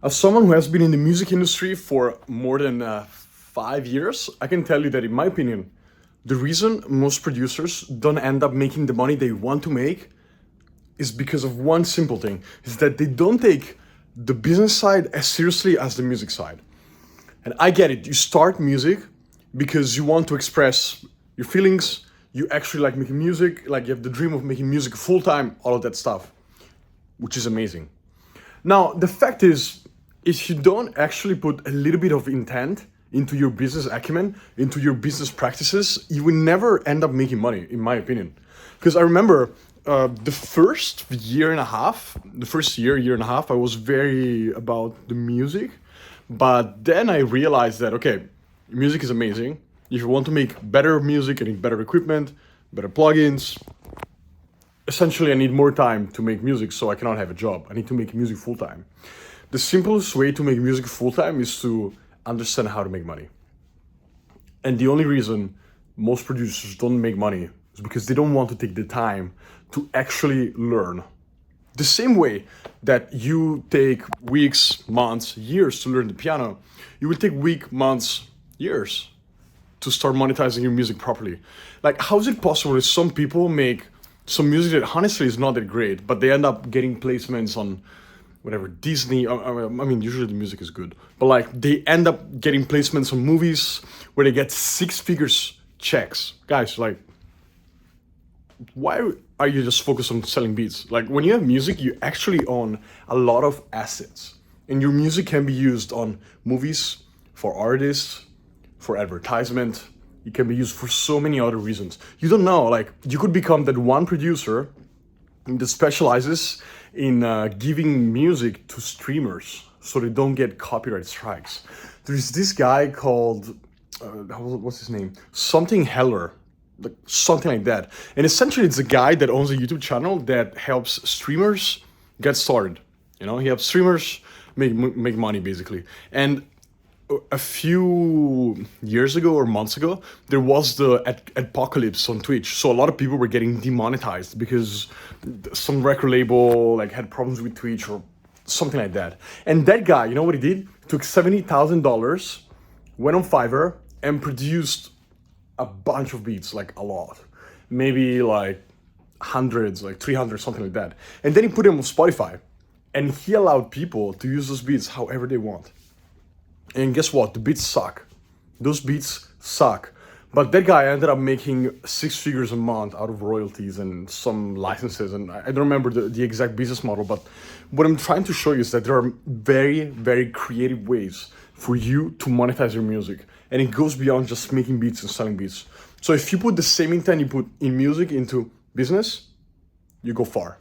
As someone who has been in the music industry for more than 5 years, I can tell you that, in my opinion, the reason most producers don't end up making the money they want to make is because of one simple thing, is that they don't take the business side as seriously as the music side. And I get it, you start music because you want to express your feelings, you actually like making music, like you have the dream of making music full time, all of that stuff, which is amazing. Now, the fact is, if you don't actually put a little bit of intent into your business acumen, into your business practices, you will never end up making money, in my opinion. Because I remember the first year and a half, year and a half, I was very about the music. But then I realized that, okay, music is amazing. If you want to make better music, I need better equipment, better plugins. Essentially, I need more time to make music, so I cannot have a job. I need to make music full time. The simplest way to make music full time is to understand how to make money. And the only reason most producers don't make money is because they don't want to take the time to actually learn. The same way that you take weeks, months, years to learn the piano, you will take weeks, months, years to start monetizing your music properly. Like, how is it possible that some people make some music that honestly is not that great, but they end up getting placements on whatever, Disney, I mean, usually the music is good, but like they end up getting placements on movies where they get 6 figures checks. Guys, like, why are you just focused on selling beats? Like, when you have music, you actually own a lot of assets, and your music can be used on movies, for artists, for advertisement. It can be used for so many other reasons. You don't know, like, you could become that one producer that specializes in giving music to streamers so they don't get copyright strikes. There's this guy called, what's his name? Something Heller, like something like that. And essentially it's a guy that owns a YouTube channel that helps streamers get started. You know, he helps streamers make money basically. And a few years ago or months ago, there was the apocalypse on Twitch. So a lot of people were getting demonetized because some record label like had problems with Twitch or something like that. And that guy, you know what he did? Took $70,000, went on Fiverr and produced a bunch of beats, like a lot, maybe like hundreds, like 300, something like that. And then he put them on Spotify, and he allowed people to use those beats however they want. And guess what? The beats suck. Those beats suck. But that guy ended up making 6 figures a month out of royalties and some licenses. And I don't remember the exact business model, but what I'm trying to show you is that there are very, very creative ways for you to monetize your music. And it goes beyond just making beats and selling beats. So if you put the same intent you put in music into business, you go far.